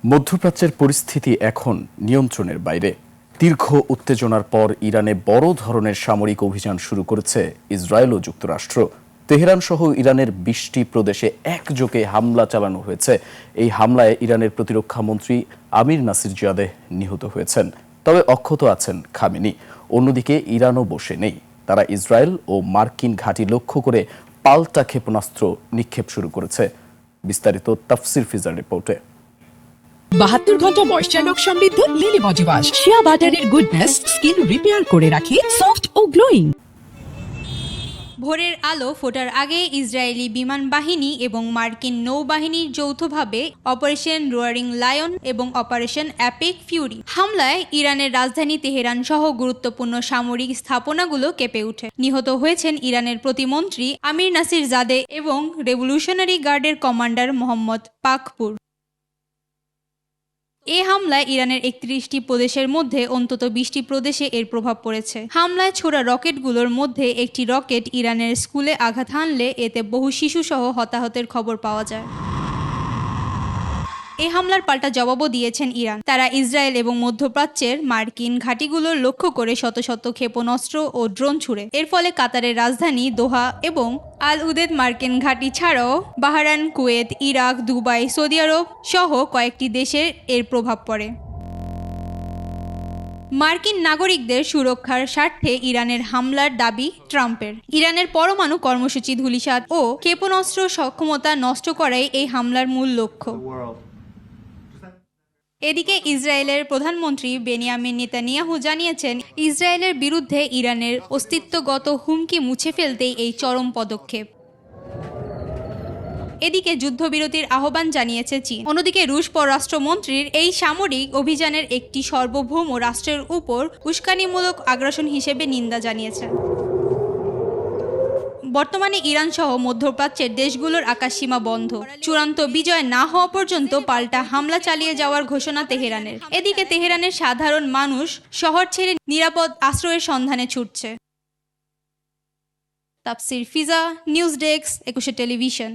মধ্যপ্রাচ্যের পরিস্থিতি এখন নিয়ন্ত্রণের বাইরে। দীর্ঘ উত্তেজনার পর ইরানে বড় ধরনের সামরিক অভিযান শুরু করেছে ইসরায়েল ও যুক্তরাষ্ট্র। তেহরান সহ ইরানের ২০টি প্রদেশে একযোগে হামলা চালানো হয়েছে। এই হামলায় ইরানের প্রতিরক্ষা মন্ত্রী আমির নাসির জিয়াদেহ নিহত হয়েছেন। তবে অক্ষত আছেন খামেনি। অন্যদিকে ইরানও বসে নেই। তারা ইসরায়েল ও মার্কিন ঘাঁটি লক্ষ্য করে পাল্টা ক্ষেপণাস্ত্র নিক্ষেপ শুরু করেছে। বিস্তারিত তাফসির ফিজার রিপোর্টে। ৭২ ঘন্টা ময়েশ্চার লক সমৃদ্ধ লিলি বডি ওয়াশ শিয়া বাটারের গুডনেস স্কিন রিপেয়ার করে রাখে সফট ও গ্লোয়িং। ভোরের আলো ফোটার আগে ইসরায়েলি বিমান বাহিনী এবং মার্কিন নৌবাহিনীর যৌথভাবে অপারেশন রোয়ারিং লায়ন এবং অপারেশন অ্যাপিক ফিউরি হামলায় ইরানের রাজধানী তেহরান সহ গুরুত্বপূর্ণ সামরিক স্থাপনাগুলো কেঁপে ওঠে। নিহত হয়েছেন ইরানের প্রতিমন্ত্রী আমির নাসির জাদে এবং রেভলিউশনারি গার্ডের কমান্ডার মোহাম্মদ পাকপুর। এ হামলায় ইরানের ৩১টি প্রদেশের মধ্যে অন্তত ২০টি প্রদেশে এর প্রভাব পড়েছে। হামলায় ছোড়া রকেটগুলোর মধ্যে একটি রকেট ইরানের স্কুলে আঘাত হানলে এতে বহু শিশুসহ হতাহতের খবর পাওয়া যায়। এই হামলার পাল্টা জবাবও দিয়েছেন ইরান। তারা ইসরায়েল এবং মধ্যপ্রাচ্যের মার্কিন ঘাঁটিগুলোর লক্ষ্য করে শত শত ক্ষেপণাস্ত্র ও ড্রোন ছুড়ে। এর ফলে কাতারের রাজধানী দোহা এবং আল উদেদ মার্কিন ঘাঁটি ছাড়াও Bahrain, Kuwait, Iraq, Dubai, Saudi আরব সহ কয়েকটি দেশে এর প্রভাব পড়ে। মার্কিন নাগরিকদের সুরক্ষার স্বার্থে ইরানের হামলার দাবি ট্রাম্পের। ইরানের পরমাণু কর্মসূচি ধূলিসাৎ ও ক্ষেপণাস্ত্র সক্ষমতা নষ্ট করাই এই হামলার মূল লক্ষ্য। এদিকে ইসরায়েলের প্রধানমন্ত্রী বেনিয়ামিন নেতানিয়াহু জানিয়েছেন, ইসরায়েলের বিরুদ্ধে ইরানের অস্তিত্বগত হুমকি মুছে ফেলতেই এই চরম পদক্ষেপ। এদিকে যুদ্ধবিরতির আহ্বান জানিয়েছে চীন। অন্যদিকে রুশ পররাষ্ট্রমন্ত্রীর এই সামরিক অভিযানের একটি সার্বভৌম রাষ্ট্রের উপর উস্কানিমূলক আগ্রাসন হিসেবে নিন্দা জানিয়েছেন। বর্তমানে ইরান সহ মধ্যপ্রাচ্যের দেশগুলোর আকাশসীমা বন্ধ। চূড়ান্ত বিজয় না হওয়া পর্যন্ত পাল্টা হামলা চালিয়ে যাওয়ার ঘোষণা তেহরানের। এদিকে তেহরানের সাধারণ মানুষ শহর ছেড়ে নিরাপদ আশ্রয়ের সন্ধানে ছুটছে। তাফসির ফিজা, নিউজ ডেস্ক, ২১ টেলিভিশন।